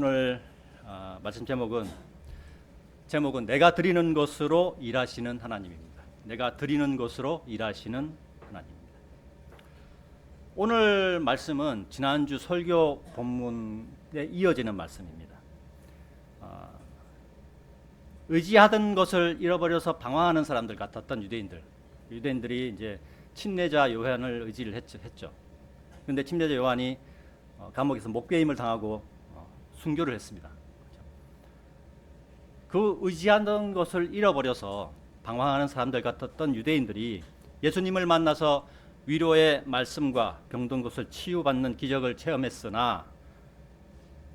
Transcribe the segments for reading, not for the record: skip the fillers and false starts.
오늘 말씀 제목은 내가 드리는 것으로 일하시는 하나님입니다. 내가 드리는 것으로 일하시는 하나님입니다. 오늘 말씀은 지난주 설교 본문에 이어지는 말씀입니다. 의지하던 것을 잃어버려서 방황하는 사람들 같았던 유대인들이 이제 침례자 요한을 의지를 했죠. 그런데 침례자 요한이 감옥에서 목배임을 당하고 순교를 했습니다. 그 의지하던 것을 잃어버려서 방황하는 사람들 같았던 유대인들이 예수님을 만나서 위로의 말씀과 병든 것을 치유받는 기적을 체험했으나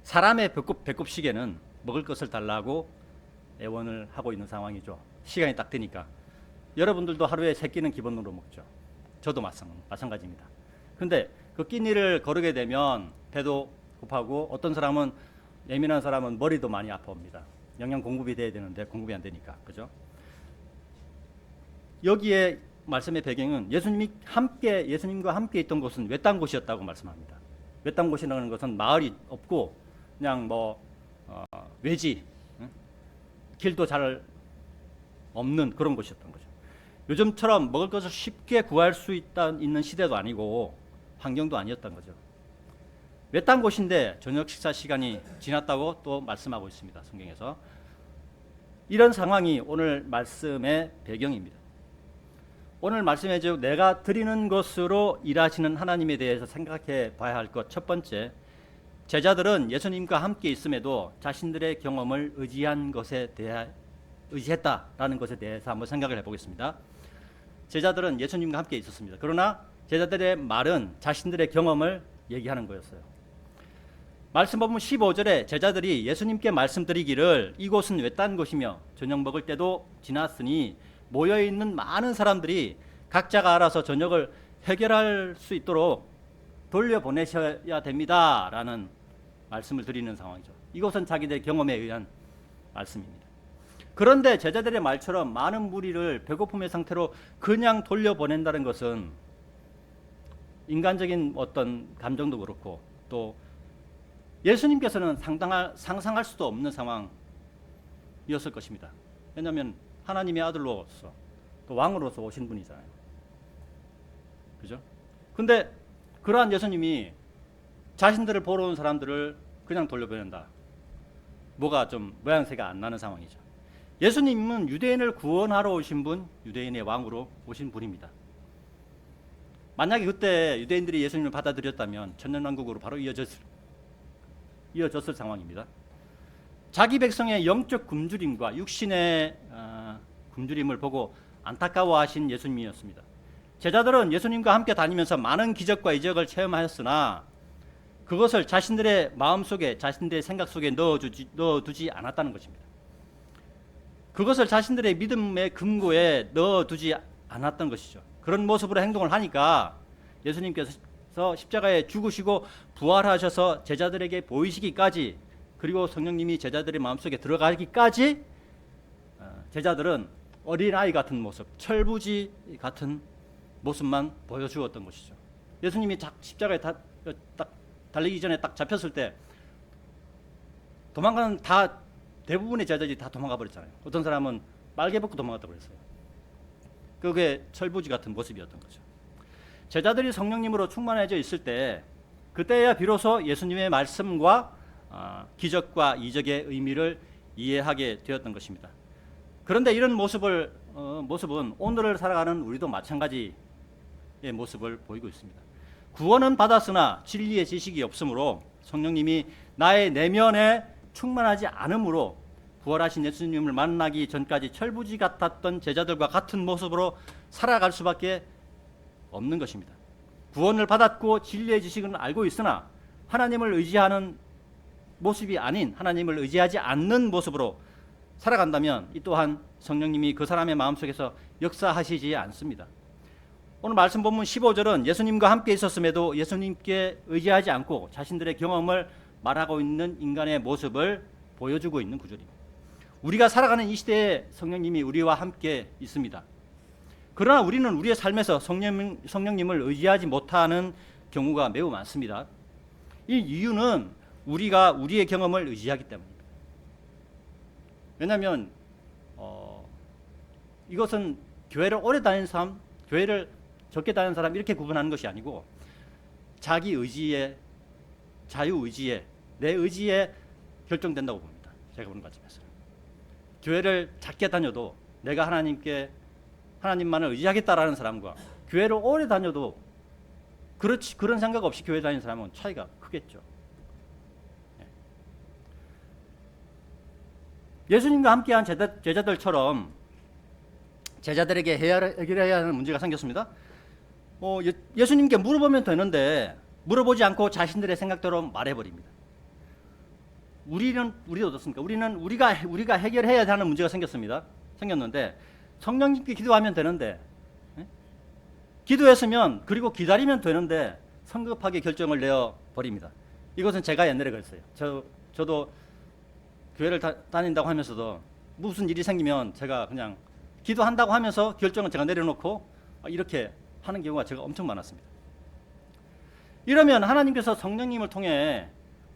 사람의 배꼽시계는 먹을 것을 달라고 애원을 하고 있는 상황이죠. 시간이 딱 되니까. 여러분들도 하루에 3끼는 기본으로 먹죠. 저도 마찬가지입니다. 근데 그 끼니를 거르게 되면 배도 고파고 어떤 사람은 예민한 사람은 머리도 많이 아파옵니다. 영양 공급이 돼야 되는데 공급이 안 되니까. 그죠? 여기에 말씀의 배경은 예수님과 함께 있던 곳은 외딴 곳이었다고 말씀합니다. 외딴 곳이라는 것은 마을이 없고 그냥 외지, 길도 잘 없는 그런 곳이었던 거죠. 요즘처럼 먹을 것을 쉽게 구할 수 있는 시대도 아니고 환경도 아니었던 거죠. 외딴 곳인데 저녁 식사 시간이 지났다고 또 말씀하고 있습니다. 성경에서. 이런 상황이 오늘 말씀의 배경입니다. 오늘 말씀에 내가 드리는 것으로 일하시는 하나님에 대해서 생각해 봐야 할 것 첫 번째, 제자들은 예수님과 함께 있음에도 자신들의 경험을 의지했다라는 것에 대해서 한번 생각을 해보겠습니다. 제자들은 예수님과 함께 있었습니다. 그러나 제자들의 말은 자신들의 경험을 얘기하는 거였어요. 말씀 본문 15절에 제자들이 예수님께 말씀드리기를 이곳은 외딴 곳이며 저녁 먹을 때도 지났으니 모여있는 많은 사람들이 각자가 알아서 저녁을 해결할 수 있도록 돌려보내셔야 됩니다 라는 말씀을 드리는 상황이죠. 이것은 자기들의 경험에 의한 말씀입니다. 그런데 제자들의 말처럼 많은 무리를 배고픔의 상태로 그냥 돌려보낸다는 것은 인간적인 어떤 감정도 그렇고 또 예수님께서는 상상할 수도 없는 상황이었을 것입니다. 왜냐하면 하나님의 아들로서 또 왕으로서 오신 분이잖아요. 그죠? 근데 그러한 예수님이 자신들을 보러 온 사람들을 그냥 돌려보낸다. 뭐가 좀 모양새가 안 나는 상황이죠. 예수님은 유대인을 구원하러 오신 분, 유대인의 왕으로 오신 분입니다. 만약에 그때 유대인들이 예수님을 받아들였다면 천년왕국으로 바로 이어졌을 상황입니다. 자기 백성의 영적 굶주림과 육신의 굶주림을 보고 안타까워하신 예수님이었습니다. 제자들은 예수님과 함께 다니면서 많은 기적과 이적을 체험하였으나 그것을 자신들의 마음속에, 자신들의 생각 속에 넣어두지 않았다는 것입니다. 그것을 자신들의 믿음의 금고에 넣어두지 않았던 것이죠. 그런 모습으로 행동을 하니까 예수님께서 십자가에 죽으시고 부활하셔서 제자들에게 보이시기까지, 그리고 성령님이 제자들의 마음속에 들어가기까지 제자들은 어린아이 같은 모습, 철부지 같은 모습만 보여주었던 것이죠. 예수님이 십자가에 딱 달리기 전에 딱 잡혔을 때 도망가는 대부분의 제자들이 다 도망가 버렸잖아요. 어떤 사람은 빨개 벗고 도망갔다고 그랬어요. 그게 철부지 같은 모습이었던 거죠. 제자들이 성령님으로 충만해져 있을 때 그때야 비로소 예수님의 말씀과 기적과 이적의 의미를 이해하게 되었던 것입니다. 그런데 이런 모습은 오늘을 살아가는 우리도 마찬가지의 모습을 보이고 있습니다. 구원은 받았으나 진리의 지식이 없으므로 성령님이 나의 내면에 충만하지 않으므로 부활하신 예수님을 만나기 전까지 철부지 같았던 제자들과 같은 모습으로 살아갈 수밖에 없는 것입니다. 구원을 받았고 진리의 지식은 알고 있으나 하나님을 의지하는 모습이 아닌 하나님을 의지하지 않는 모습으로 살아간다면 이 또한 성령님이 그 사람의 마음속에서 역사하시지 않습니다. 오늘 말씀 본문 15절은 예수님과 함께 있었음에도 예수님께 의지하지 않고 자신들의 경험을 말하고 있는 인간의 모습을 보여주고 있는 구절입니다. 우리가 살아가는 이 시대에 성령님이 우리와 함께 있습니다. 그러나 우리는 우리의 삶에서 성령님을 의지하지 못하는 경우가 매우 많습니다. 이 이유는 우리가 우리의 경험을 의지하기 때문입니다. 왜냐하면 이것은 교회를 오래 다니는 사람, 교회를 적게 다니는 사람 이렇게 구분하는 것이 아니고 자기 의지에, 자유의지에, 내 의지에 결정된다고 봅니다. 제가 보는 관점에서는. 교회를 작게 다녀도 내가 하나님만을 의지하겠다라는 사람과 교회를 오래 다녀도 그런 생각 없이 교회 다니는 사람은 차이가 크겠죠. 예수님과 함께한 제자들처럼 제자들에게 해결해야 하는 문제가 생겼습니다. 예수님께 물어보면 되는데 물어보지 않고 자신들의 생각대로 말해버립니다. 우리도 어떻습니까? 우리가 해결해야 하는 문제가 생겼는데 성령님께 기도하면 되는데, 기도했으면 그리고 기다리면 되는데 성급하게 결정을 내어 버립니다. 이것은 제가 옛날에 그랬어요. 저도 교회를 다닌다고 하면서도 무슨 일이 생기면 제가 그냥 기도한다고 하면서 결정을 제가 내려놓고 이렇게 하는 경우가 제가 엄청 많았습니다. 이러면 하나님께서 성령님을 통해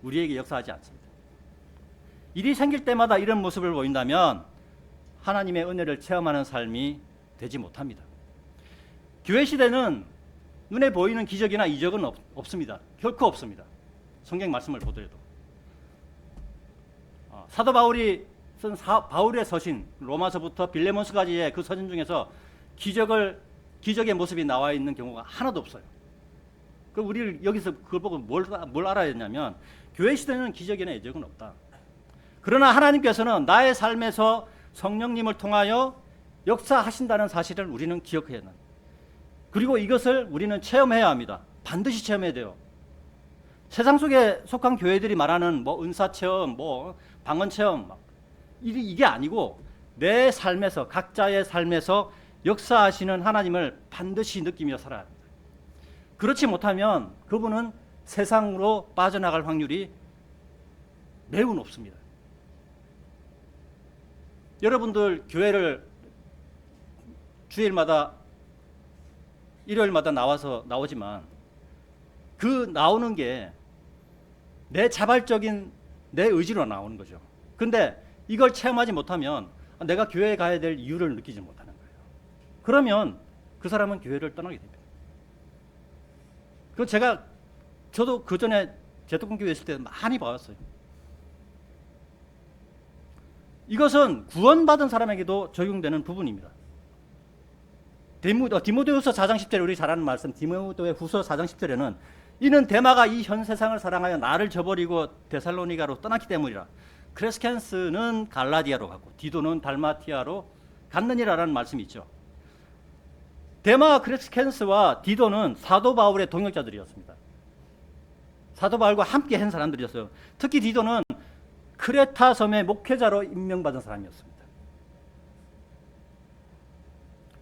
우리에게 역사하지 않습니다. 일이 생길 때마다 이런 모습을 보인다면 하나님의 은혜를 체험하는 삶이 되지 못합니다. 교회 시대는 눈에 보이는 기적이나 이적은 없습니다. 결코 없습니다. 성경 말씀을 보더라도. 사도 바울이 쓴 바울의 서신, 로마서부터 빌레몬스까지의 그 서신 중에서 기적의 모습이 나와 있는 경우가 하나도 없어요. 우리를 여기서 그걸 보고 뭘 알아야 되냐면 교회 시대는 기적이나 이적은 없다. 그러나 하나님께서는 나의 삶에서 성령님을 통하여 역사하신다는 사실을 우리는 기억해야 합니다. 그리고 이것을 우리는 체험해야 합니다. 반드시 체험해야 돼요. 세상 속에 속한 교회들이 말하는 은사 체험, 방언 체험 이게 아니고 내 삶에서, 각자의 삶에서 역사하시는 하나님을 반드시 느끼며 살아야 합니다. 그렇지 못하면 그분은 세상으로 빠져나갈 확률이 매우 높습니다. 여러분들 교회를 주일마다 일요일마다 나오지만 그 나오는 게 내 자발적인 내 의지로 나오는 거죠. 근데 이걸 체험하지 못하면 내가 교회에 가야 될 이유를 느끼지 못하는 거예요. 그러면 그 사람은 교회를 떠나게 됩니다. 저도 그 전에 제독공교회 있을 때 많이 봐왔어요. 이것은 구원받은 사람에게도 적용되는 부분입니다. 디모데후서 4장 10절에 우리 잘 아는 말씀, 디모데후서 4장 10절에는 이는 데마가 이 현 세상을 사랑하여 나를 저버리고 데살로니가로 떠났기 때문이라. 크레스켄스는 갈라디아로 갔고 디도는 달마티아로 갔느니라라는 말씀이 있죠. 데마와 크레스켄스와 디도는 사도 바울의 동역자들이었습니다. 사도 바울과 함께 한 사람들이었어요. 특히 디도는 크레타 섬의 목회자로 임명받은 사람이었습니다.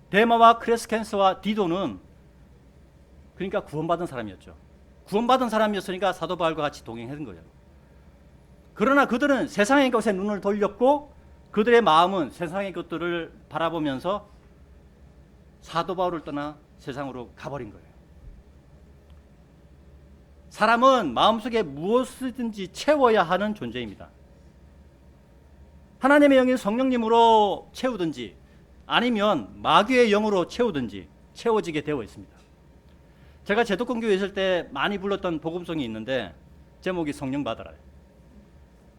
데마와 크레스켄스와 디도는 그러니까 구원받은 사람이었죠. 구원받은 사람이었으니까 사도 바울과 같이 동행한 거예요. 그러나 그들은 세상의 것에 눈을 돌렸고 그들의 마음은 세상의 것들을 바라보면서 사도 바울을 떠나 세상으로 가버린 거예요. 사람은 마음속에 무엇이든지 채워야 하는 존재입니다. 하나님의 영인 성령님으로 채우든지 아니면 마귀의 영으로 채우든지 채워지게 되어 있습니다. 제가 제독공교회 있을 때 많이 불렀던 복음송이 있는데 제목이 성령 받아라요.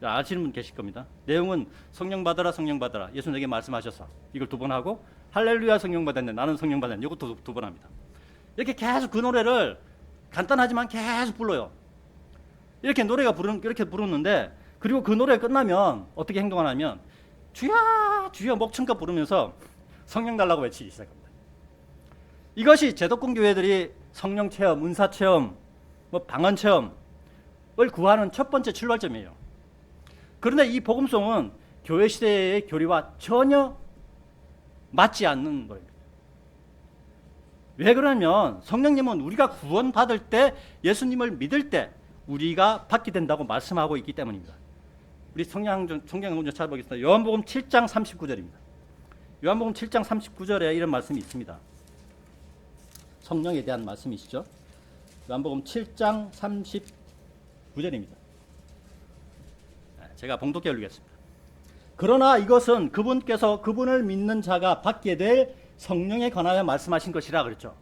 아시는 분 계실 겁니다. 내용은 성령 받아라, 성령 받아라. 예수 내게 말씀하셨어. 이걸 2번 하고 할렐루야 성령 받았네. 나는 성령 받았네. 이것도 2번 합니다. 이렇게 계속 그 노래를 간단하지만 계속 불러요. 이렇게 이렇게 부르는데 그리고 그 노래 끝나면 어떻게 행동하냐면 주야 주여 목청껏 부르면서 성령 달라고 외치기 시작합니다. 이것이 제독공교회들이 성령 체험, 은사 체험, 방언 체험을 구하는 첫 번째 출발점이에요. 그런데 이 복음송은 교회 시대의 교리와 전혀 맞지 않는 거예요. 왜 그러냐면 성령님은 우리가 구원받을 때, 예수님을 믿을 때 우리가 받게 된다고 말씀하고 있기 때문입니다. 우리 성경 좀 찾아보겠습니다. 요한복음 7장 39절입니다. 요한복음 7장 39절에 이런 말씀이 있습니다. 성령에 대한 말씀이시죠. 요한복음 7장 39절입니다. 제가 봉독해 올리겠습니다. 그러나 이것은 그분께서 그분을 믿는 자가 받게 될 성령에 관하여 말씀하신 것이라 그랬죠.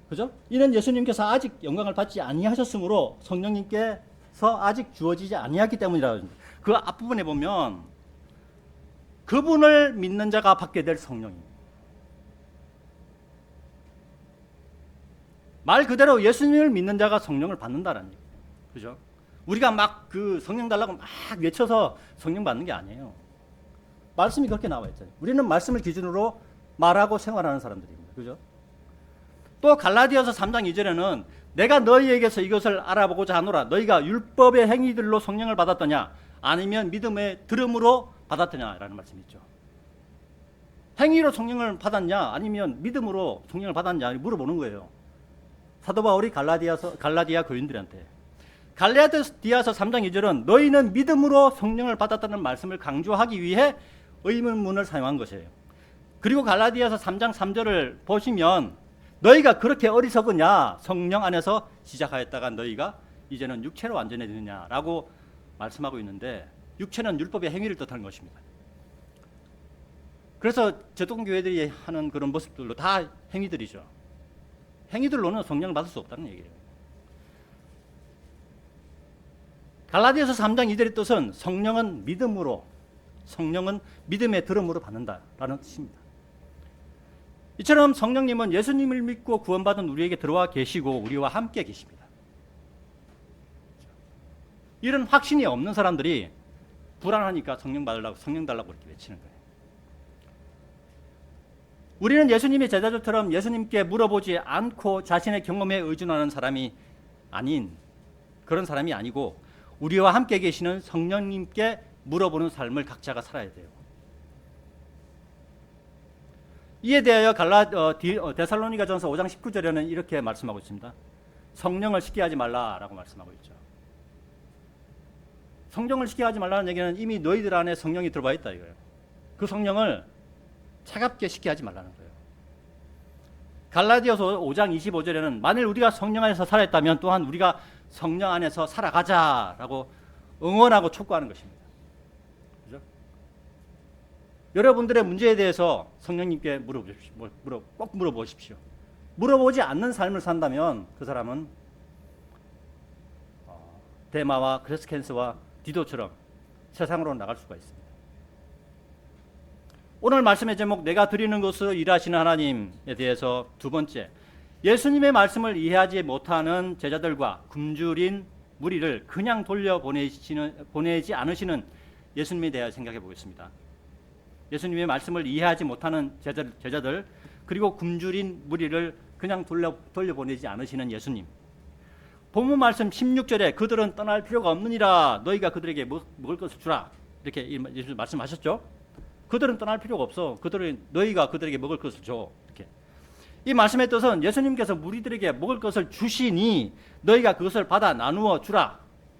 그죠? 이는 예수님께서 아직 영광을 받지 아니하셨으므로 성령님께서 아직 주어지지 아니하기 때문이라. 그 앞부분에 보면 그분을 믿는 자가 받게 될 성령입니다. 말 그대로 예수님을 믿는 자가 성령을 받는다라는 얘기예요. 그죠? 우리가 막 그 성령 달라고 막 외쳐서 성령 받는 게 아니에요. 말씀이 그렇게 나와 있잖아요. 우리는 말씀을 기준으로 말하고 생활하는 사람들입니다. 그죠? 또 갈라디아서 3장 2절에는 내가 너희에게서 이것을 알아보고자 하노라. 너희가 율법의 행위들로 성령을 받았더냐 아니면 믿음의 들음으로 받았더냐라는 말씀이 있죠. 행위로 성령을 받았냐 아니면 믿음으로 성령을 받았냐 물어보는 거예요. 사도 바울이 갈라디아 교인들한테. 갈라디아서 3장 2절은 너희는 믿음으로 성령을 받았다는 말씀을 강조하기 위해 의문문을 사용한 것이에요. 그리고 갈라디아서 3장 3절을 보시면 너희가 그렇게 어리석으냐 성령 안에서 시작하였다가 너희가 이제는 육체로 완전해지느냐라고 말씀하고 있는데 육체는 율법의 행위를 뜻하는 것입니다. 그래서 제독교회들이 하는 그런 모습들로 다 행위들이죠. 행위들로는 성령을 받을 수 없다는 얘기예요. 갈라디아서 3장 2절의 뜻은 성령은 믿음으로, 성령은 믿음의 들음으로 받는다라는 뜻입니다. 이처럼 성령님은 예수님을 믿고 구원받은 우리에게 들어와 계시고 우리와 함께 계십니다. 이런 확신이 없는 사람들이 불안하니까 성령 받으려고 성령 달라고 이렇게 외치는 거예요. 우리는 예수님의 제자들처럼 예수님께 물어보지 않고 자신의 경험에 의존하는 사람이 아닌 그런 사람이 아니고 우리와 함께 계시는 성령님께 물어보는 삶을 각자가 살아야 돼요. 이에 대하여 데살로니가전서 5장 19절에는 이렇게 말씀하고 있습니다. 성령을 쉽게 하지 말라라고 말씀하고 있죠. 성령을 쉽게 하지 말라는 얘기는 이미 너희들 안에 성령이 들어와 있다 이거예요. 그 성령을 차갑게 쉽게 하지 말라는 거예요. 갈라디아서 5장 25절에는 만일 우리가 성령 안에서 살아있다면 또한 우리가 성령 안에서 살아가자라고 응원하고 촉구하는 것입니다. 그죠? 여러분들의 문제에 대해서 성령님께 꼭 물어보십시오. 물어보지 않는 삶을 산다면 그 사람은 데마와 크레스켄스와 디도처럼 세상으로 나갈 수가 있습니다. 오늘 말씀의 제목 내가 드리는 것으로 일하시는 하나님에 대해서 두 번째, 예수님의 말씀을 이해하지 못하는 제자들과 굶주린 무리를 그냥 보내지 않으시는 예수님에 대해 생각해 보겠습니다. 예수님의 말씀을 이해하지 못하는 제자들 그리고 굶주린 무리를 그냥 돌려보내지 않으시는 예수님. 본문 말씀 16절에 그들은 떠날 필요가 없느니라 너희가 그들에게 먹을 것을 주라 이렇게 예수님 말씀하셨죠. 그들은 떠날 필요가 없어. 너희가 그들에게 먹을 것을 줘. 이렇게. 이 말씀의 뜻은 예수님께서 무리들에게 먹을 것을 주시니 너희가 그것을 받아 나누어 주라.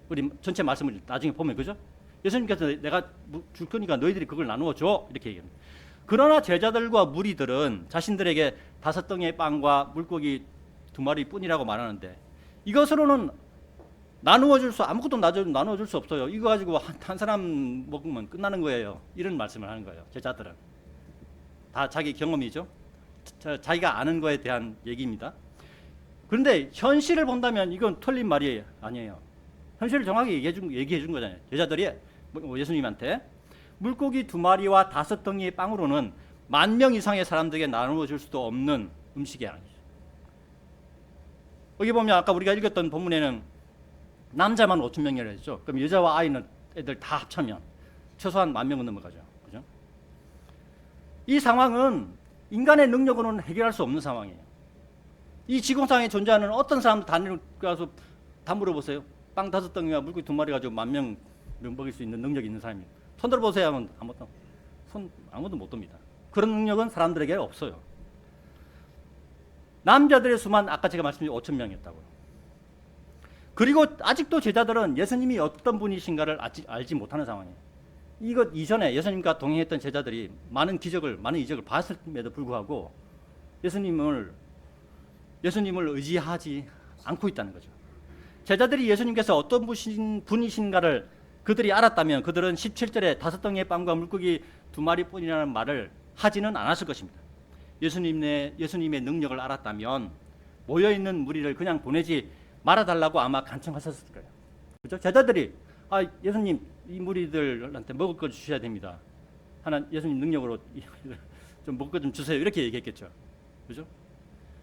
우리 전체 말씀을 나중에 보면 그죠? 예수님께서 내가 줄 거니까 너희들이 그걸 나누어 줘. 이렇게 얘기합니다. 그러나 제자들과 무리들은 자신들에게 5덩이의 빵과 물고기 2마리뿐이라고 말하는데 이것으로는 아무것도 나눠줄 수 없어요. 이거 가지고 한 사람 먹으면 끝나는 거예요. 이런 말씀을 하는 거예요. 제자들은. 다 자기 경험이죠. 자기가 아는 거에 대한 얘기입니다. 그런데 현실을 본다면 이건 틀린 말이 아니에요. 현실을 정확히 얘기해 준 거잖아요. 제자들이 예수님한테 물고기 2마리와 5덩이의 빵으로는 10,000명 이상의 사람들에게 나누어 줄 수도 없는 음식이 아니죠. 여기 보면 아까 우리가 읽었던 본문에는 남자만 5,000명이라 했죠. 그럼 여자와 아이는 애들 다 합치면 최소한 10,000명은 넘어가죠. 그죠? 이 상황은 인간의 능력으로는 해결할 수 없는 상황이에요. 이 지구상에 존재하는 어떤 사람도 가서 다 물어보세요. 빵 5덩이와 물고기 2마리 가지고 10,000명 먹일 수 있는 능력이 있는 사람이 손 들어보세요 하면 아무도 못 듭니다. 그런 능력은 사람들에게 없어요. 남자들의 수만 아까 제가 말씀드린 5,000명이었다고요. 그리고 아직도 제자들은 예수님이 어떤 분이신가를 알지 못하는 상황이에요. 이것 이전에 예수님과 동행했던 제자들이 많은 이적을 봤음에도 불구하고 예수님을 의지하지 않고 있다는 거죠. 제자들이 예수님께서 어떤 분이신가를 그들이 알았다면 그들은 17절에 5덩이의 빵과 물고기 2마리뿐이라는 말을 하지는 않았을 것입니다. 예수님의 능력을 알았다면 모여있는 무리를 그냥 보내지 말아달라고 아마 간청하셨을 거예요. 그죠? 제자들이 예수님 이 무리들한테 먹을 거 주셔야 됩니다. 예수님 능력으로 좀 먹을 거 좀 주세요. 이렇게 얘기했겠죠. 그죠?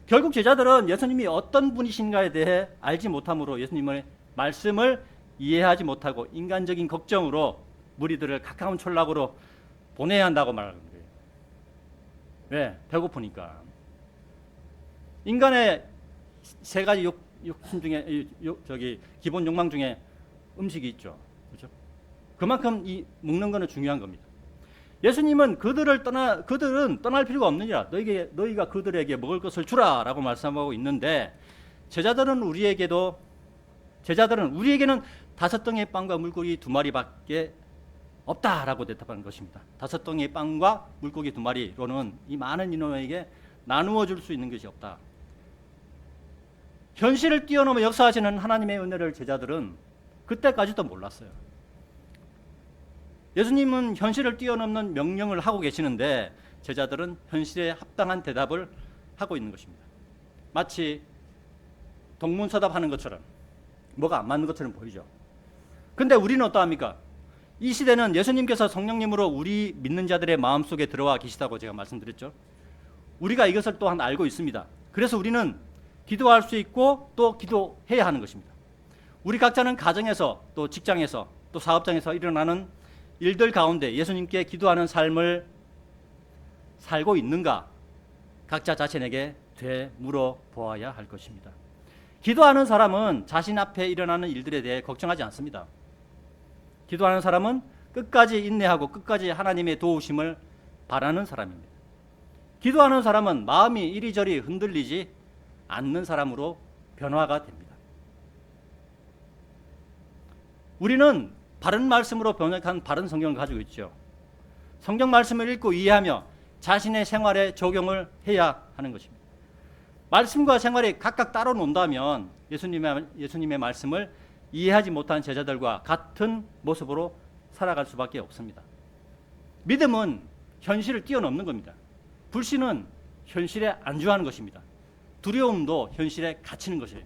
결국 제자들은 예수님이 어떤 분이신가에 대해 알지 못함으로 예수님의 말씀을 이해하지 못하고 인간적인 걱정으로 무리들을 가까운 촌락으로 보내야 한다고 말하는 거예요. 왜? 배고프니까. 인간의 3가지 욕심 중에 기본 욕망 중에 음식이 있죠. 그렇죠? 그만큼 이 먹는 거는 중요한 겁니다. 예수님은 그들은 떠날 필요가 없느니라. 너희가 그들에게 먹을 것을 주라라고 말씀하고 있는데 제자들은 우리에게는 5덩이의 빵과 물고기 2마리밖에 없다라고 대답하는 것입니다. 5덩이의 빵과 물고기 2마리로는 이 많은 인원에게 나누어 줄 수 있는 것이 없다. 현실을 뛰어넘어 역사하시는 하나님의 은혜를 제자들은 그때까지도 몰랐어요. 예수님은 현실을 뛰어넘는 명령을 하고 계시는데 제자들은 현실에 합당한 대답을 하고 있는 것입니다. 마치 동문서답하는 것처럼 뭐가 안 맞는 것처럼 보이죠. 근데 우리는 어떠합니까? 이 시대는 예수님께서 성령님으로 우리 믿는 자들의 마음속에 들어와 계시다고 제가 말씀드렸죠. 우리가 이것을 또한 알고 있습니다. 그래서 우리는 기도할 수 있고 또 기도해야 하는 것입니다. 우리 각자는 가정에서 또 직장에서 또 사업장에서 일어나는 일들 가운데 예수님께 기도하는 삶을 살고 있는가 각자 자신에게 되물어 보아야 할 것입니다. 기도하는 사람은 자신 앞에 일어나는 일들에 대해 걱정하지 않습니다. 기도하는 사람은 끝까지 인내하고 끝까지 하나님의 도우심을 바라는 사람입니다. 기도하는 사람은 마음이 이리저리 흔들리지 않는 사람으로 변화가 됩니다. 우리는 바른 말씀으로 번역한 바른 성경을 가지고 있죠. 성경 말씀을 읽고 이해하며 자신의 생활에 적용을 해야 하는 것입니다. 말씀과 생활이 각각 따로 논다면 예수님의 말씀을 이해하지 못한 제자들과 같은 모습으로 살아갈 수밖에 없습니다. 믿음은 현실을 뛰어넘는 겁니다. 불신은 현실에 안주하는 것입니다. 두려움도 현실에 갇히는 것이에요.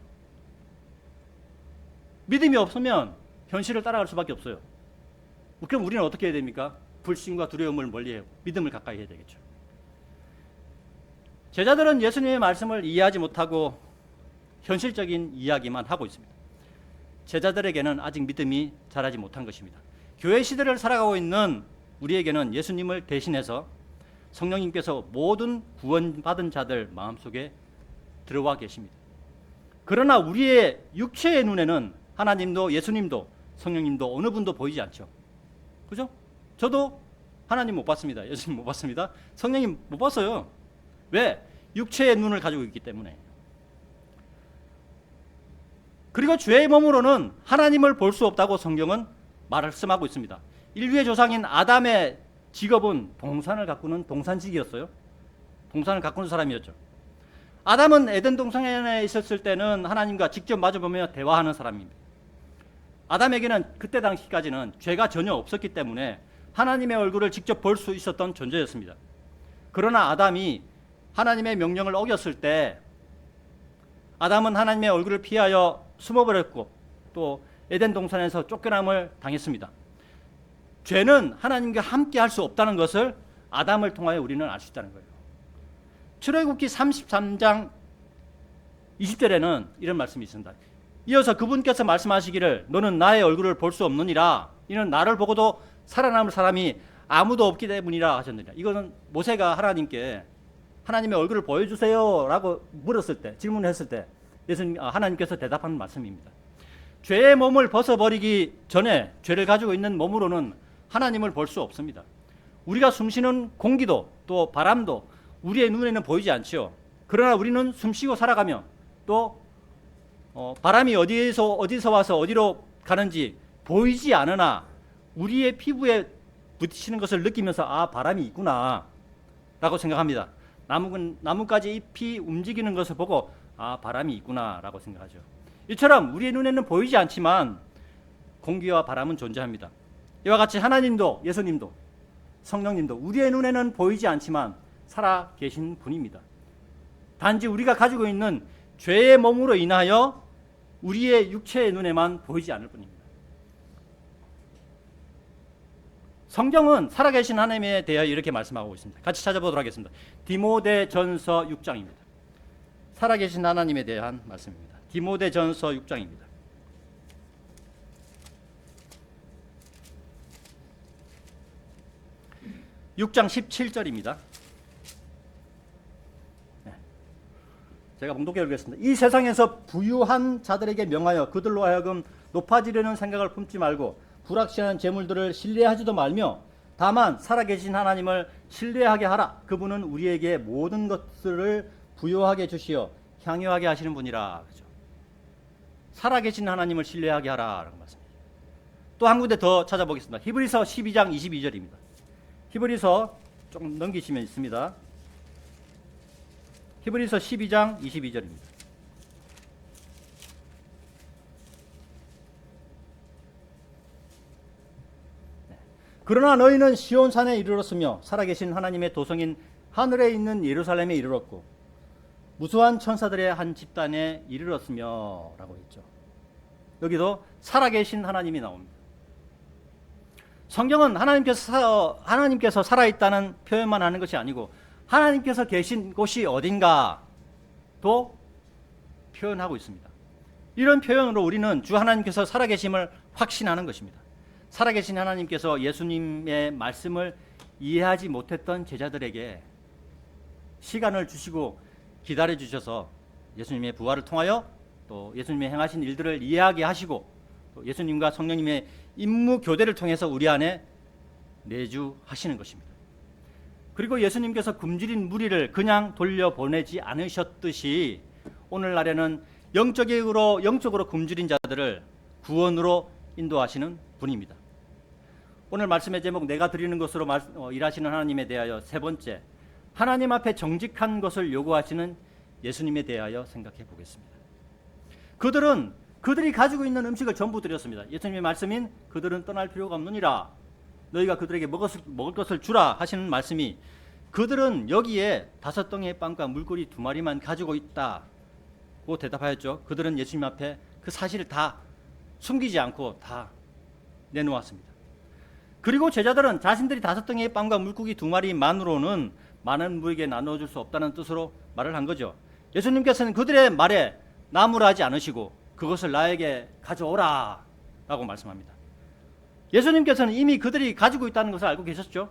믿음이 없으면 현실을 따라갈 수밖에 없어요. 그럼 우리는 어떻게 해야 됩니까? 불신과 두려움을 멀리하고 믿음을 가까이 해야 되겠죠. 제자들은 예수님의 말씀을 이해하지 못하고 현실적인 이야기만 하고 있습니다. 제자들에게는 아직 믿음이 자라지 못한 것입니다. 교회 시대를 살아가고 있는 우리에게는 예수님을 대신해서 성령님께서 모든 구원받은 자들 마음속에 들어와 계십니다. 그러나 우리의 육체의 눈에는 하나님도 예수님도 성령님도 어느 분도 보이지 않죠. 그죠? 저도 하나님 못 봤습니다. 예수님 못 봤습니다. 성령님 못 봤어요. 왜? 육체의 눈을 가지고 있기 때문에. 그리고 죄의 몸으로는 하나님을 볼 수 없다고 성경은 말씀하고 있습니다. 인류의 조상인 아담의 직업은 동산을 가꾸는 동산직이었어요. 동산을 가꾸는 사람이었죠. 아담은 에덴 동산에 있었을 때는 하나님과 직접 마주보며 대화하는 사람입니다. 아담에게는 그때 당시까지는 죄가 전혀 없었기 때문에 하나님의 얼굴을 직접 볼 수 있었던 존재였습니다. 그러나 아담이 하나님의 명령을 어겼을 때 아담은 하나님의 얼굴을 피하여 숨어버렸고 또 에덴 동산에서 쫓겨남을 당했습니다. 죄는 하나님과 함께 할 수 없다는 것을 아담을 통하여 우리는 알 수 있다는 거예요. 출애굽기 33장 20절에는 이런 말씀이 있습니다. 이어서 그분께서 말씀하시기를 너는 나의 얼굴을 볼 수 없느니라 이는 나를 보고도 살아남을 사람이 아무도 없기 때문이라 하셨느니라. 이거는 모세가 하나님께 하나님의 얼굴을 보여주세요 라고 물었을 때 질문을 했을 때 하나님께서 대답하는 말씀입니다. 죄의 몸을 벗어버리기 전에 죄를 가지고 있는 몸으로는 하나님을 볼 수 없습니다. 우리가 숨쉬는 공기도 또 바람도 우리의 눈에는 보이지 않죠. 그러나 우리는 숨쉬고 살아가며 또 바람이 어디서 와서 어디로 가는지 보이지 않으나 우리의 피부에 부딪히는 것을 느끼면서 아 바람이 있구나 라고 생각합니다. 나뭇가지 잎이 움직이는 것을 보고 아 바람이 있구나 라고 생각하죠. 이처럼 우리의 눈에는 보이지 않지만 공기와 바람은 존재합니다. 이와 같이 하나님도 예수님도 성령님도 우리의 눈에는 보이지 않지만 살아 계신 분입니다. 단지 우리가 가지고 있는 죄의 몸으로 인하여 우리의 육체의 눈에만 보이지 않을 뿐입니다. 성경은 살아계신 하나님에 대하여 이렇게 말씀하고 있습니다. 같이 찾아보도록 하겠습니다. 디모데전서 6장입니다. 살아계신 하나님에 대한 말씀입니다. 디모데전서 6장입니다. (6장 17절입니다) 제가 봉독해 보겠습니다. 이 세상에서 부유한 자들에게 명하여 그들로 하여금 높아지려는 생각을 품지 말고 불확실한 재물들을 신뢰하지도 말며 다만 살아계신 하나님을 신뢰하게 하라. 그분은 우리에게 모든 것들을 부요하게 주시어 향유하게 하시는 분이라. 그렇죠? 살아계신 하나님을 신뢰하게 하라라고 말씀입니다. 또 한 군데 더 찾아보겠습니다. 히브리서 12장 22절입니다. 히브리서 조금 넘기시면 있습니다. 히브리서 12장 22절입니다. 그러나 너희는 시온산에 이르렀으며 살아계신 하나님의 도성인 하늘에 있는 예루살렘에 이르렀고 무수한 천사들의 한 집단에 이르렀으며 라고 했죠. 여기도 살아계신 하나님이 나옵니다. 성경은 하나님께서 살아있다는 표현만 하는 것이 아니고 하나님께서 계신 곳이 어딘가도 표현하고 있습니다. 이런 표현으로 우리는 주 하나님께서 살아계심을 확신하는 것입니다. 살아계신 하나님께서 예수님의 말씀을 이해하지 못했던 제자들에게 시간을 주시고 기다려 주셔서 예수님의 부활을 통하여 또 예수님의 행하신 일들을 이해하게 하시고 또 예수님과 성령님의 임무 교대를 통해서 우리 안에 내주하시는 것입니다. 그리고 예수님께서 굶주린 무리를 그냥 돌려보내지 않으셨듯이 오늘날에는 영적으로 굶주린 자들을 구원으로 인도하시는 분입니다. 오늘 말씀의 제목 내가 드리는 것으로 일하시는 하나님에 대하여 세 번째, 하나님 앞에 정직한 것을 요구하시는 예수님에 대하여 생각해 보겠습니다. 그들이 가지고 있는 음식을 전부 드렸습니다. 예수님의 말씀인 그들은 떠날 필요가 없느니라 너희가 그들에게 먹을 것을 주라 하시는 말씀이 그들은 여기에 5덩이의 빵과 물고기 2마리만 가지고 있다고 대답하였죠. 그들은 예수님 앞에 그 사실을 다 숨기지 않고 다 내놓았습니다. 그리고 제자들은 자신들이 5덩이의 빵과 물고기 2마리만으로는 많은 무에게 나눠줄 수 없다는 뜻으로 말을 한 거죠. 예수님께서는 그들의 말에 나무라지 않으시고 그것을 나에게 가져오라 라고 말씀합니다. 예수님께서는 이미 그들이 가지고 있다는 것을 알고 계셨죠.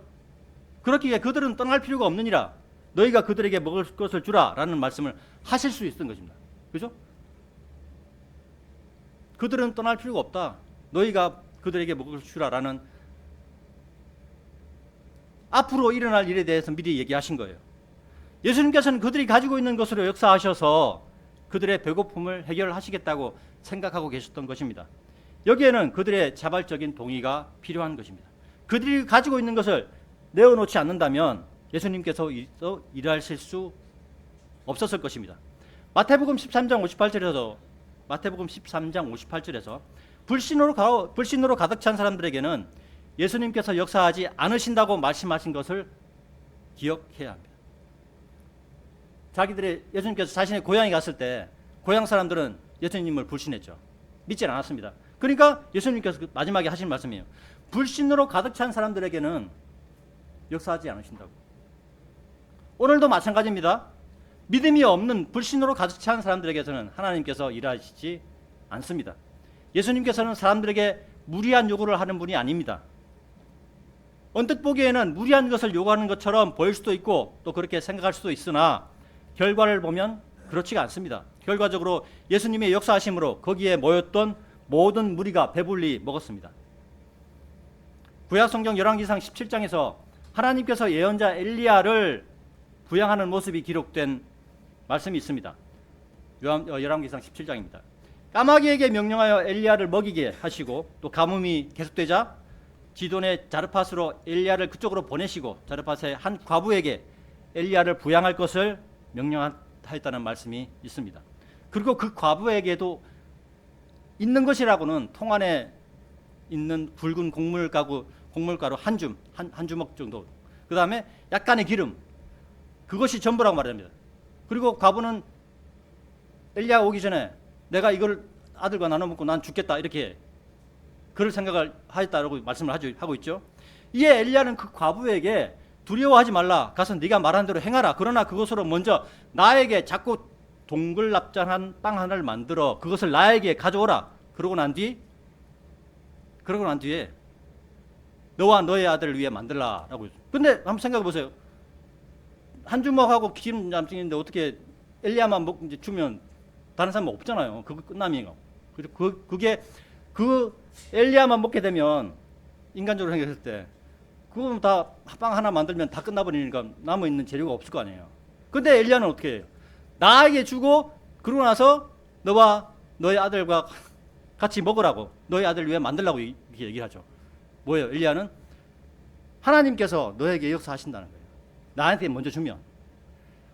그렇기에 그들은 떠날 필요가 없느니라 너희가 그들에게 먹을 것을 주라 라는 말씀을 하실 수 있었던 것입니다. 그죠? 그들은 떠날 필요가 없다. 너희가 그들에게 먹을 것을 주라 라는 앞으로 일어날 일에 대해서 미리 얘기하신 거예요. 예수님께서는 그들이 가지고 있는 것으로 역사하셔서 그들의 배고픔을 해결하시겠다고 생각하고 계셨던 것입니다. 여기에는 그들의 자발적인 동의가 필요한 것입니다. 그들이 가지고 있는 것을 내어놓지 않는다면 예수님께서 일하실 수 없었을 것입니다. 마태복음 13장 58절에서 불신으로 가득 찬 사람들에게는 예수님께서 역사하지 않으신다고 말씀하신 것을 기억해야 합니다. 예수님께서 자신의 고향에 갔을 때 고향 사람들은 예수님을 불신했죠. 믿지 않았습니다. 그러니까 예수님께서 마지막에 하신 말씀이에요. 불신으로 가득 찬 사람들에게는 역사하지 않으신다고. 오늘도 마찬가지입니다. 믿음이 없는 불신으로 가득 찬 사람들에게서는 하나님께서 일하시지 않습니다. 예수님께서는 사람들에게 무리한 요구를 하는 분이 아닙니다. 언뜻 보기에는 무리한 것을 요구하는 것처럼 보일 수도 있고 또 그렇게 생각할 수도 있으나 결과를 보면 그렇지가 않습니다. 결과적으로 예수님의 역사하심으로 거기에 모였던 모든 무리가 배불리 먹었습니다. 구약성경 열왕기상 17장에서 하나님께서 예언자 엘리야를 부양하는 모습이 기록된 말씀이 있습니다. 열왕기상 17장입니다. 까마귀에게 명령하여 엘리야를 먹이게 하시고 또 가뭄이 계속되자 지돈의 자르팟으로 엘리야를 그쪽으로 보내시고 자르팟의 한 과부에게 엘리야를 부양할 것을 명령하였다는 말씀이 있습니다. 그리고 그 과부에게도 있는 것이라고는 통 안에 있는 굵은 곡물가루 한 주먹 정도. 그 다음에 약간의 기름. 그것이 전부라고 말합니다. 그리고 과부는 엘리야가 오기 전에 내가 이걸 아들과 나눠 먹고 난 죽겠다 이렇게 그럴 생각을 하였다라고 말씀을 하고 있죠. 이에 엘리야는 그 과부에게 두려워하지 말라. 가서 네가 말한 대로 행하라. 그러나 그것으로 먼저 나에게 자꾸 동글납작한 빵 하나를 만들어 그것을 나에게 가져오라. 그러고 난 뒤에 너와 너의 아들을 위해 만들라라고. 근데 한번 생각해 보세요. 한 주먹하고 기름 잠식인데 어떻게 엘리야만 이제 주면 다른 사람은 없잖아요. 그거 끝남이에요. 그게 그 엘리야만 먹게 되면 인간적으로 생각했을 때 그거 다 빵 하나 만들면 다 끝나버리니까 남아 있는 재료가 없을 거 아니에요. 근데 엘리야는 어떻게 해요? 나에게 주고 그러고 나서 너와 너의 아들과 같이 먹으라고 너의 아들을 위해 만들라고 이렇게 얘기를 하죠. 뭐예요? 엘리야는 하나님께서 너에게 역사하신다는 거예요. 나한테 먼저 주면.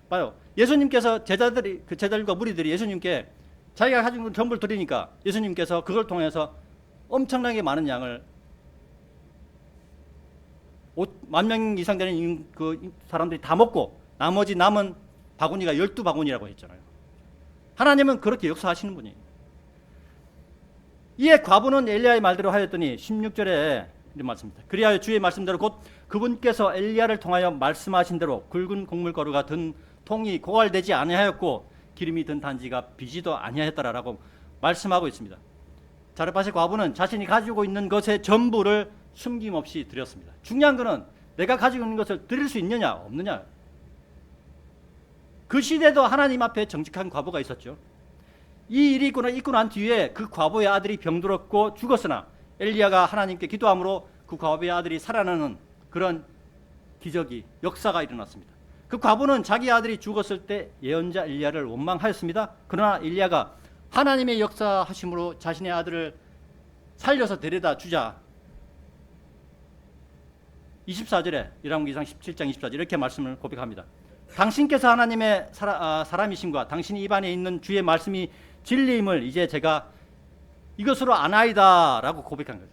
봐요. 예수님께서 제자들과 무리들이 예수님께 자기가 가진 건 전부를 드리니까 예수님께서 그걸 통해서 엄청나게 많은 양을 10,000명 이상 되는 그 사람들이 다 먹고 나머지 남은 바구니가 12바구니라고 했잖아요. 하나님은 그렇게 역사하시는 분이에요. 이에 과부는 엘리야의 말대로 하였더니 16절에 이런 말씀입니다. 그리하여 주의 말씀대로 곧 그분께서 엘리야를 통하여 말씀하신 대로 굵은 곡물가루가 든 통이 고갈되지 아니하였고 기름이 든 단지가 비지도 아니하였다라고 말씀하고 있습니다. 자르밧의 과부는 자신이 가지고 있는 것의 전부를 숨김없이 드렸습니다. 중요한 것은 내가 가지고 있는 것을 드릴 수 있느냐 없느냐. 그 시대도 하나님 앞에 정직한 과부가 있었죠. 이 일이 있고 난 뒤에 그 과부의 아들이 병들었고 죽었으나 엘리야가 하나님께 기도함으로 그 과부의 아들이 살아나는 그런 기적이 역사가 일어났습니다. 그 과부는 자기 아들이 죽었을 때 예언자 엘리야를 원망하였습니다. 그러나 엘리야가 하나님의 역사하심으로 자신의 아들을 살려서 데려다 주자 24절에 열왕기상 17장 24절 이렇게 말씀을 고백합니다. 당신께서 하나님의 사람이심과 당신이 입안에 있는 주의 말씀이 진리임을 이제 제가 이것으로 아나이다 라고 고백한 거죠.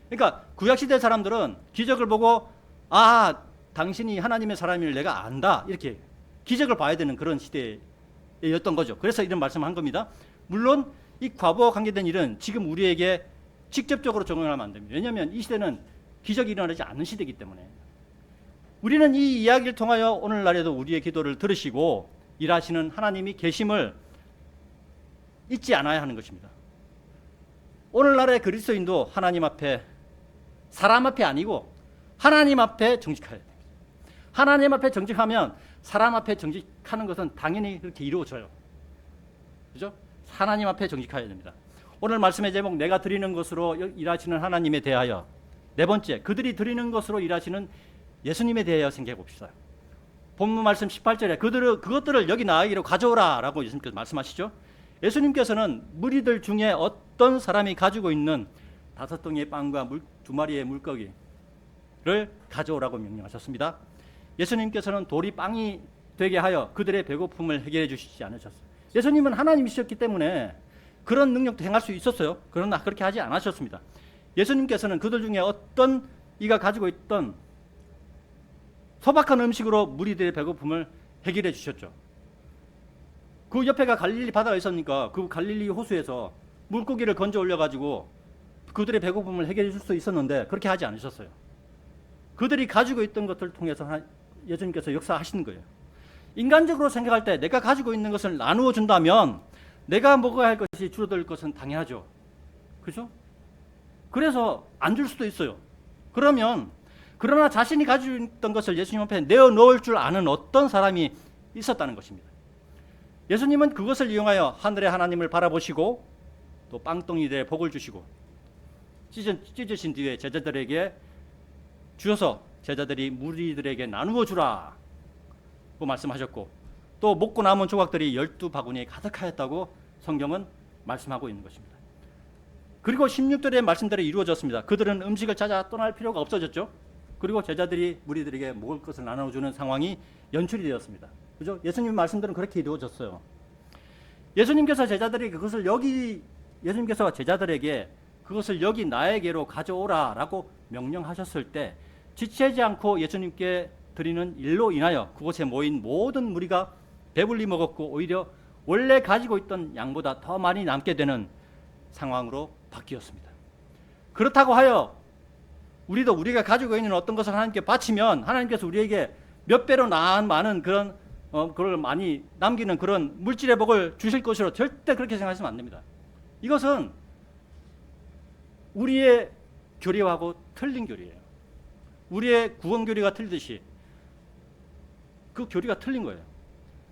그러니까 구약시대 사람들은 기적을 보고 당신이 하나님의 사람임을 내가 안다 이렇게 기적을 봐야 되는 그런 시대였던 거죠. 그래서 이런 말씀을 한 겁니다. 물론 이 과부와 관계된 일은 지금 우리에게 직접적으로 적용하면 안 됩니다. 왜냐하면 이 시대는 기적이 일어나지 않는 시대이기 때문에 우리는 이 이야기를 통하여 오늘날에도 우리의 기도를 들으시고 일하시는 하나님이 계심을 잊지 않아야 하는 것입니다. 오늘날의 그리스도인도 하나님 앞에 사람 앞에 아니고 하나님 앞에 정직해야 됩니다. 하나님 앞에 정직하면 사람 앞에 정직하는 것은 당연히 그렇게 이루어져요. 그죠? 하나님 앞에 정직해야 됩니다. 오늘 말씀의 제목 내가 드리는 것으로 일하시는 하나님에 대하여 네 번째 그들이 드리는 것으로 일하시는 예수님에 대하여 생각해 봅시다. 본문 말씀 18절에 그것들을 여기 나에게로 가져오라 라고 예수님께서 말씀하시죠. 예수님께서는 무리들 중에 어떤 사람이 가지고 있는 5덩이의 빵과 2마리의 물고기를 가져오라고 명령하셨습니다. 예수님께서는 돌이 빵이 되게 하여 그들의 배고픔을 해결해 주시지 않으셨어요. 예수님은 하나님이셨기 때문에 그런 능력도 행할 수 있었어요. 그러나 그렇게 하지 않으셨습니다. 예수님께서는 그들 중에 어떤 이가 가지고 있던 소박한 음식으로 무리들의 배고픔을 해결해 주셨죠. 그 옆에가 갈릴리 바다가 있었으니까 그 갈릴리 호수에서 물고기를 건져 올려가지고 그들의 배고픔을 해결해 줄 수 있었는데 그렇게 하지 않으셨어요. 그들이 가지고 있던 것들을 통해서 예수님께서 역사하시는 거예요. 인간적으로 생각할 때 내가 가지고 있는 것을 나누어 준다면 내가 먹어야 할 것이 줄어들 것은 당연하죠. 그죠? 그래서 안 줄 수도 있어요. 그러나 자신이 가지고 있던 것을 예수님 앞에 내어 놓을 줄 아는 어떤 사람이 있었다는 것입니다. 예수님은 그것을 이용하여 하늘의 하나님을 바라보시고 또 빵덩이들의 복을 주시고 찢으신 뒤에 제자들에게 주셔서 제자들이 무리들에게 나누어 주라고 말씀하셨고 또 먹고 남은 조각들이 12바구니에 가득하였다고 성경은 말씀하고 있는 것입니다. 그리고 16절의 말씀대로 이루어졌습니다. 그들은 음식을 찾아 떠날 필요가 없어졌죠. 그리고 제자들이 무리들에게 먹을 것을 나눠주는 상황이 연출이 되었습니다. 그죠? 예수님 말씀들은 그렇게 이루어졌어요. 예수님께서 제자들에게 그것을 여기 나에게로 가져오라라고 명령하셨을 때 지체하지 않고 예수님께 드리는 일로 인하여 그곳에 모인 모든 무리가 배불리 먹었고 오히려 원래 가지고 있던 양보다 더 많이 남게 되는 상황으로 바뀌었습니다. 그렇다고 하여 우리도 우리가 가지고 있는 어떤 것을 하나님께 바치면 하나님께서 우리에게 몇 배로 나은 많은 그런 그걸 많이 남기는 그런 물질의 복을 주실 것으로 절대 그렇게 생각하시면 안 됩니다. 이것은 우리의 교리하고 틀린 교리예요. 우리의 구원 교리가 틀리듯이 그 교리가 틀린 거예요.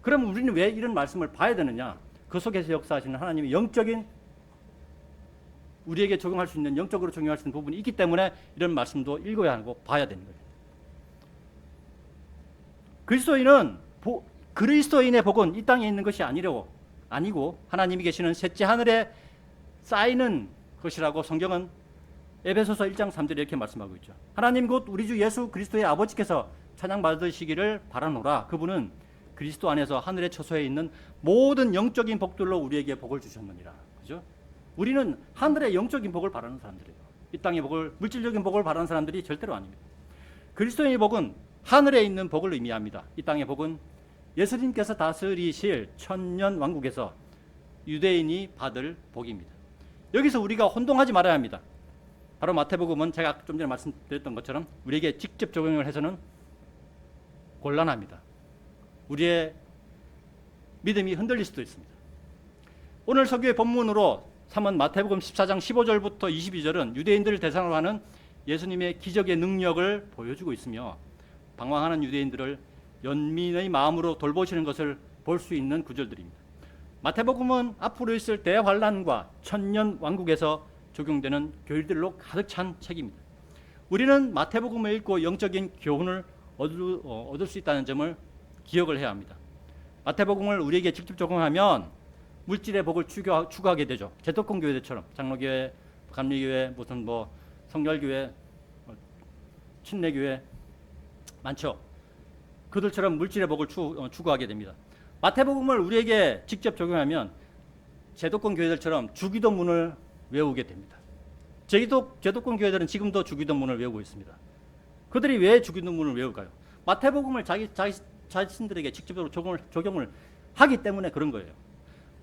그럼 우리는 왜 이런 말씀을 봐야 되느냐? 그 속에서 역사하시는 하나님의 영적인 우리에게 적용할 수 있는 영적으로 적용할 수 있는 부분이 있기 때문에 이런 말씀도 읽어야 하고 봐야 되는 거예요. 그리스도인의 복은 이 땅에 있는 것이 아니고 하나님이 계시는 셋째 하늘에 쌓이는 것이라고 성경은 에베소서 1장 3절에 이렇게 말씀하고 있죠. 하나님 곧 우리 주 예수 그리스도의 아버지께서 찬양 받으시기를 바라노라. 그분은 그리스도 안에서 하늘의 처소에 있는 모든 영적인 복들로 우리에게 복을 주셨느니라. 그죠? 우리는 하늘의 영적인 복을 바라는 사람들이에요. 이 땅의 복을, 물질적인 복을 바라는 사람들이 절대로 아닙니다. 그리스도의 복은 하늘에 있는 복을 의미합니다. 이 땅의 복은 예수님께서 다스리실 천년 왕국에서 유대인이 받을 복입니다. 여기서 우리가 혼동하지 말아야 합니다. 바로 마태복음은 제가 좀 전에 말씀드렸던 것처럼 우리에게 직접 적용을 해서는 곤란합니다. 우리의 믿음이 흔들릴 수도 있습니다. 오늘 설교의 본문으로 삼은 마태복음 14장 15절부터 22절은 유대인들을 대상으로 하는 예수님의 기적의 능력을 보여주고 있으며 방황하는 유대인들을 연민의 마음으로 돌보시는 것을 볼 수 있는 구절들입니다. 마태복음은 앞으로 있을 대환란과 천년 왕국에서 적용되는 교리들로 가득 찬 책입니다. 우리는 마태복음을 읽고 영적인 교훈을 얻을 수 있다는 점을 기억을 해야 합니다. 마태복음을 우리에게 직접 적용하면 물질의 복을 추구하게 되죠. 제도권 교회들처럼 장로교회, 감리교회, 무슨 성결교회, 침례교회 많죠. 그들처럼 물질의 복을 추구하게 됩니다. 마태복음을 우리에게 직접 적용하면 제도권 교회들처럼 주기도문을 외우게 됩니다. 제도권 교회들은 지금도 주기도문을 외우고 있습니다. 그들이 왜 주기도문을 외울까요? 마태복음을 자신들에게 직접적으로 적용을 하기 때문에 그런 거예요.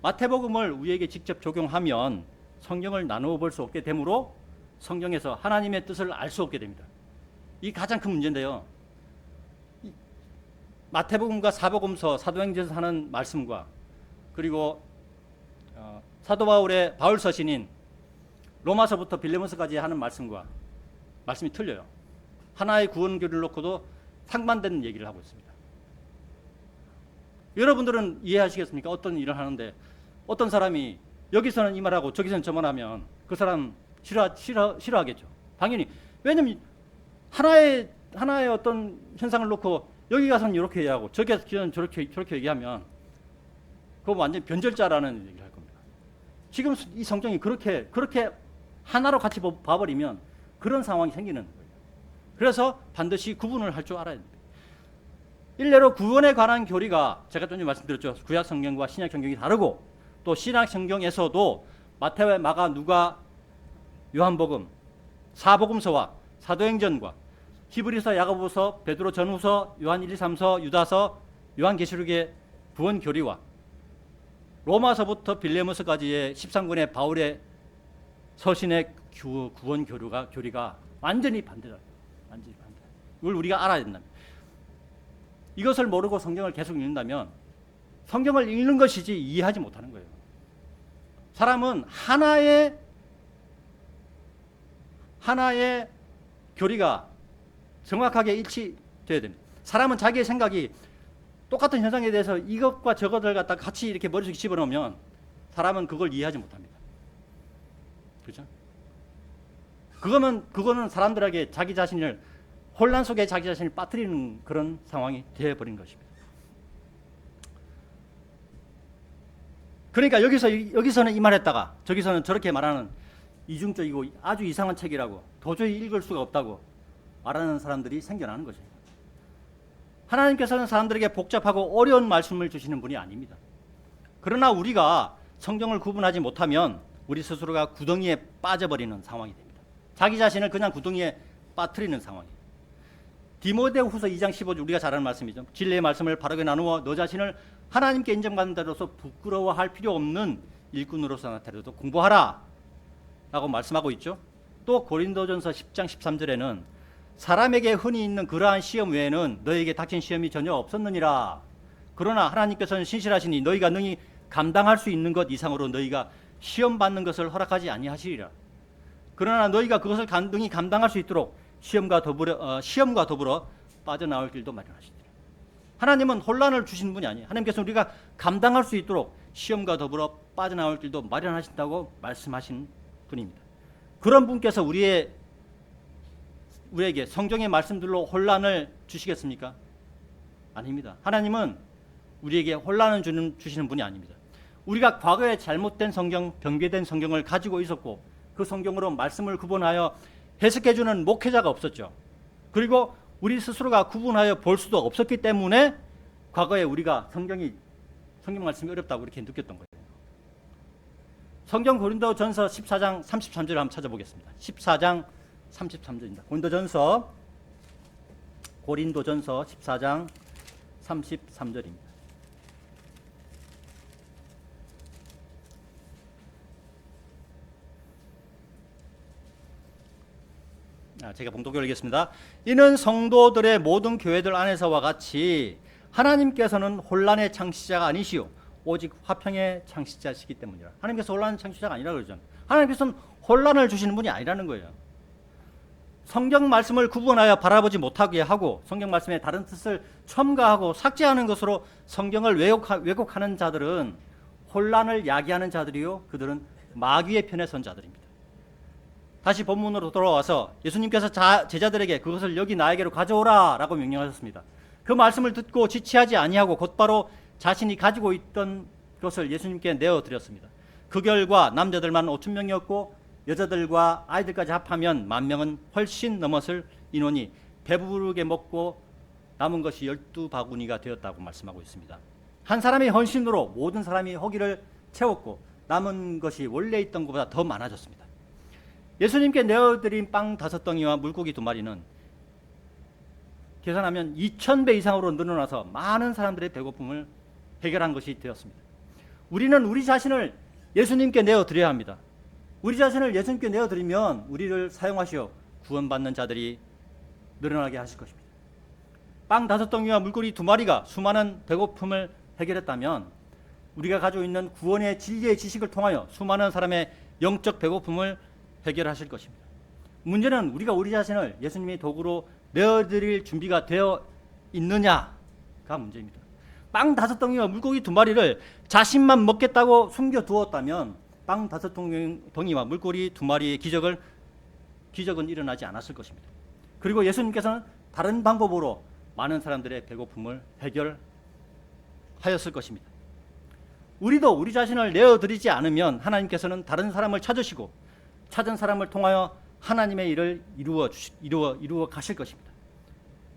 마태복음을 우리에게 직접 적용하면 성경을 나누어 볼 수 없게 되므로 성경에서 하나님의 뜻을 알 수 없게 됩니다. 이 가장 큰 문제인데요. 마태복음과 사복음서, 사도행전에서 하는 말씀과 그리고 사도 바울의 바울 서신인 로마서부터 빌레몬서까지 하는 말씀과 말씀이 틀려요. 하나의 구원 교리를 놓고도 상반되는 얘기를 하고 있습니다. 여러분들은 이해하시겠습니까? 어떤 일을 하는데 어떤 사람이 여기서는 이 말하고 저기서는 저 말하면 그 사람 싫어하겠죠. 당연히. 왜냐면 하나의 어떤 현상을 놓고 여기 가서는 이렇게 얘기하고 저기 가서는 저렇게 얘기하면 그거 완전 변절자라는 얘기를 할 겁니다. 지금 이 성경이 그렇게 하나로 같이 봐버리면 그런 상황이 생기는 거예요. 그래서 반드시 구분을 할 줄 알아야 됩니다. 일례로 구원에 관한 교리가 제가 좀 전에 말씀드렸죠. 구약 성경과 신약 성경이 다르고 또 신약 성경에서도 마태와 마가, 누가, 요한복음, 사복음서와 사도행전과 히브리서, 야고보서, 베드로 전후서, 요한 1, 2, 3서, 유다서, 요한계시록의 구원 교리와 로마서부터 빌레몬서까지의 13권의 바울의 서신의 구원 교리가 완전히 반대다. 완전히 반대. 이걸 우리가 알아야 된답니다. 이것을 모르고 성경을 계속 읽는다면 성경을 읽는 것이지 이해하지 못하는 거예요. 사람은 하나의 교리가 정확하게 일치돼야 됩니다. 사람은 자기의 생각이 똑같은 현상에 대해서 이것과 저것을 갖다 같이 이렇게 머릿속에 집어넣으면 사람은 그걸 이해하지 못합니다. 그렇죠? 그거는 사람들에게 자기 자신을 혼란 속에 자기 자신을 빠뜨리는 그런 상황이 되어버린 것입니다. 그러니까 여기서는 이 말했다가 저기서는 저렇게 말하는 이중적이고 아주 이상한 책이라고 도저히 읽을 수가 없다고 말하는 사람들이 생겨나는 것입니다. 하나님께서는 사람들에게 복잡하고 어려운 말씀을 주시는 분이 아닙니다. 그러나 우리가 성경을 구분하지 못하면 우리 스스로가 구덩이에 빠져버리는 상황이 됩니다. 자기 자신을 그냥 구덩이에 빠뜨리는 상황이에요. 디모데후서 2장 15절 우리가 잘 아는 말씀이죠. 진리의 말씀을 바르게 나누어 너 자신을 하나님께 인정받는 자로서 부끄러워할 필요 없는 일꾼으로서 나타내도 공부하라 라고 말씀하고 있죠. 또 고린도전서 10장 13절에는 사람에게 흔히 있는 그러한 시험 외에는 너에게 닥친 시험이 전혀 없었느니라. 그러나 하나님께서는 신실하시니 너희가 능히 감당할 수 있는 것 이상으로 너희가 시험 받는 것을 허락하지 아니하시리라. 그러나 너희가 그것을 능히 감당할 수 있도록 시험과 더불어 빠져나올 길도 마련하시리라. 하나님은 혼란을 주신 분이 아니에요. 하나님께서 우리가 감당할 수 있도록 시험과 더불어 빠져나올 길도 마련하신다고 말씀하신 분입니다. 그런 분께서 우리에게 성경의 말씀들로 혼란을 주시겠습니까? 아닙니다. 하나님은 우리에게 혼란을 주시는 분이 아닙니다. 우리가 과거에 잘못된 성경, 변개된 성경을 가지고 있었고 그 성경으로 말씀을 구분하여 해석해주는 목회자가 없었죠. 그리고 우리 스스로가 구분하여 볼 수도 없었기 때문에 과거에 우리가 성경 말씀이 어렵다고 이렇게 느꼈던 거예요. 성경 고린도전서 14장 33절을 한번 찾아보겠습니다. 14장 33절입니다. 고린도전서 14장 33절입니다. 제가 봉독을 읽겠습니다. 이는 성도들의 모든 교회들 안에서와 같이 하나님께서는 혼란의 창시자가 아니시오 오직 화평의 창시자시기 때문이라. 하나님께서 혼란의 창시자가 아니라 그러죠. 하나님께서는 혼란을 주시는 분이 아니라는 거예요. 성경 말씀을 구분하여 바라보지 못하게 하고 성경 말씀의 다른 뜻을 첨가하고 삭제하는 것으로 성경을 왜곡하는 자들은 혼란을 야기하는 자들이요 그들은 마귀의 편에 선 자들입니다. 다시 본문으로 돌아와서 예수님께서 제자들에게 그것을 여기 나에게로 가져오라 라고 명령하셨습니다. 그 말씀을 듣고 지체하지 아니하고 곧바로 자신이 가지고 있던 것을 예수님께 내어드렸습니다. 그 결과 남자들만 5,000명이었고 여자들과 아이들까지 합하면 10,000명은 훨씬 넘었을 인원이 배부르게 먹고 남은 것이 12바구니가 되었다고 말씀하고 있습니다. 한 사람의 헌신으로 모든 사람이 허기를 채웠고 남은 것이 원래 있던 것보다 더 많아졌습니다. 예수님께 내어드린 빵 5덩이와 물고기 2마리는 계산하면 2,000배 이상으로 늘어나서 많은 사람들의 배고픔을 해결한 것이 되었습니다. 우리는 우리 자신을 예수님께 내어드려야 합니다. 우리 자신을 예수님께 내어드리면 우리를 사용하시어 구원받는 자들이 늘어나게 하실 것입니다. 빵 5덩이와 물고기 2마리가 수많은 배고픔을 해결했다면 우리가 가지고 있는 구원의 진리의 지식을 통하여 수많은 사람의 영적 배고픔을 해결하실 것입니다. 문제는 우리가 우리 자신을 예수님의 도구로 내어드릴 준비가 되어 있느냐가 문제입니다. 빵 5덩이와 물고기 2마리를 자신만 먹겠다고 숨겨두었다면 빵 5덩이와 물고기 2마리의 기적은 일어나지 않았을 것입니다. 그리고 예수님께서는 다른 방법으로 많은 사람들의 배고픔을 해결하였을 것입니다. 우리도 우리 자신을 내어드리지 않으면 하나님께서는 다른 사람을 찾은 사람을 통하여 하나님의 일을 이루어 가실 것입니다.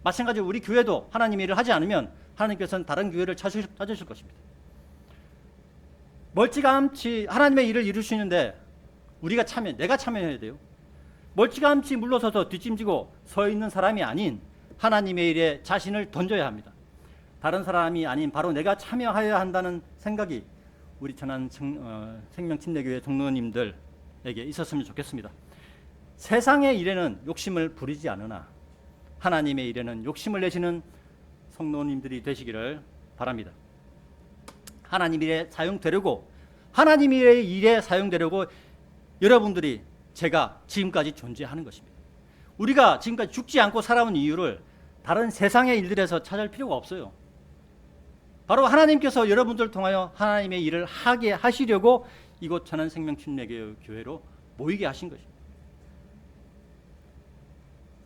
마찬가지로 우리 교회도 하나님의 일을 하지 않으면 하나님께서는 다른 교회를 찾으실 것입니다. 멀찌감치 하나님의 일을 이루시는데 내가 참여해야 돼요. 멀찌감치 물러서서 뒷짐지고 서 있는 사람이 아닌 하나님의 일에 자신을 던져야 합니다. 다른 사람이 아닌 바로 내가 참여해야 한다는 생각이 우리 천안 생명침례교회 동료님들에게 있었으면 좋겠습니다. 세상의 일에는 욕심을 부리지 않으나 하나님의 일에는 욕심을 내시는 성도님들이 되시기를 바랍니다. 하나님의 일에 사용되려고 여러분들이 제가 지금까지 존재하는 것입니다. 우리가 지금까지 죽지 않고 살아온 이유를 다른 세상의 일들에서 찾을 필요가 없어요. 바로 하나님께서 여러분들 통하여 하나님의 일을 하게 하시려고 이곳 천안 생명침례교회로 모이게 하신 것입니다.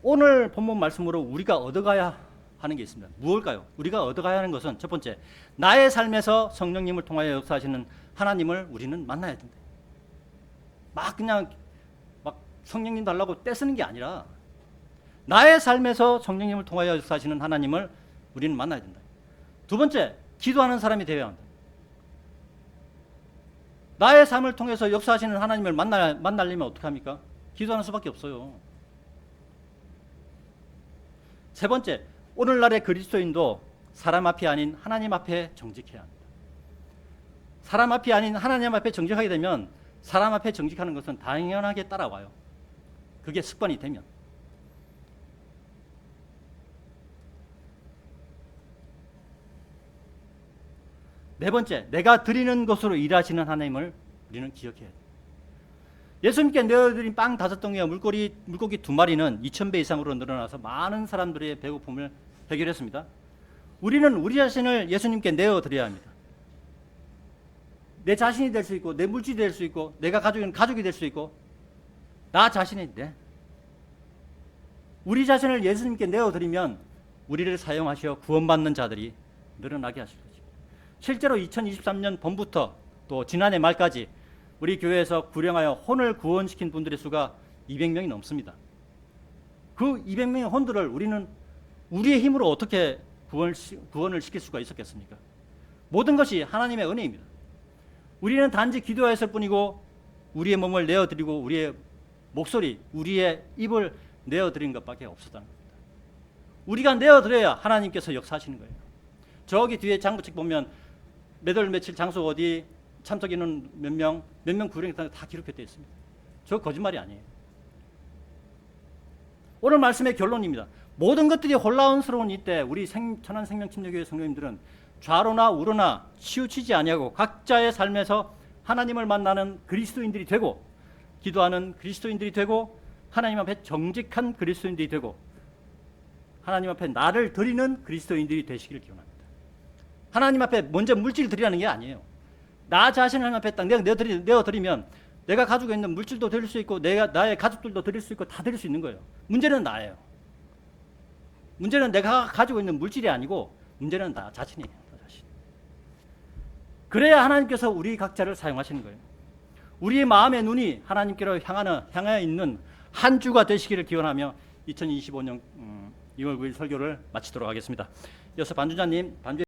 오늘 본문 말씀으로 우리가 얻어가야 하는 게 있습니다. 무엇일까요? 우리가 얻어가야 하는 것은 첫 번째, 나의 삶에서 성령님을 통하여 역사하시는 하나님을 우리는 만나야 된다. 그냥 성령님 달라고 떼쓰는 게 아니라 나의 삶에서 성령님을 통하여 역사하시는 하나님을 우리는 만나야 된다. 두 번째, 기도하는 사람이 되어야 한다. 나의 삶을 통해서 역사하시는 하나님을 만나려면 어떡합니까? 기도하는 수밖에 없어요. 세 번째, 오늘날의 그리스도인도 사람 앞이 아닌 하나님 앞에 정직해야 합니다. 사람 앞이 아닌 하나님 앞에 정직하게 되면 사람 앞에 정직하는 것은 당연하게 따라와요. 그게 습관이 되면. 네 번째, 내가 드리는 것으로 일하시는 하나님을 우리는 기억해야 돼요. 예수님께 내어드린 빵 5덩이와 물고기 2마리는 2000배 이상으로 늘어나서 많은 사람들의 배고픔을 해결했습니다. 우리는 우리 자신을 예수님께 내어드려야 합니다. 내 자신이 될 수 있고, 내 물질이 될 수 있고, 내가 가지고 있는 가족이 될 수 있고, 나 자신인데 우리 자신을 예수님께 내어드리면 우리를 사용하시어 구원받는 자들이 늘어나게 하실 것입니다. 실제로 2023년 봄부터 또 지난해 말까지 우리 교회에서 구령하여 혼을 구원시킨 분들의 수가 200명이 넘습니다. 그 200명의 혼들을 우리는 우리의 힘으로 어떻게 구원을 시킬 수가 있었겠습니까? 모든 것이 하나님의 은혜입니다. 우리는 단지 기도했을 뿐이고 우리의 몸을 내어드리고 우리의 목소리, 우리의 입을 내어드린 것밖에 없었다는 겁니다. 우리가 내어드려야 하나님께서 역사하시는 거예요. 저기 뒤에 장부책 보면 몇 월 며칠 장소 어디 참석인은 몇 명 구령했다는 다 기록되어 있습니다. 저 거짓말이 아니에요. 오늘 말씀의 결론입니다. 모든 것들이 혼란스러운 이때 우리 천안생명침례교회 성도님들은 좌로나 우로나 치우치지 아니하고 각자의 삶에서 하나님을 만나는 그리스도인들이 되고 기도하는 그리스도인들이 되고 하나님 앞에 정직한 그리스도인들이 되고 하나님 앞에 나를 드리는 그리스도인들이 되시기를 기원합니다. 하나님 앞에 먼저 물질을 드리라는 게 아니에요. 나 자신을 하나님 앞에 딱 내어드리면 내가 가지고 있는 물질도 드릴 수 있고 나의 가족들도 드릴 수 있고 다 드릴 수 있는 거예요. 문제는 나예요. 문제는 내가 가지고 있는 물질이 아니고 문제는 나 자신이에요. 나 자신. 그래야 하나님께서 우리 각자를 사용하시는 거예요. 우리의 마음의 눈이 하나님께로 향하여 있는 한 주가 되시기를 기원하며 2025년 2월 9일 설교를 마치도록 하겠습니다. 이어서 반주자님 반주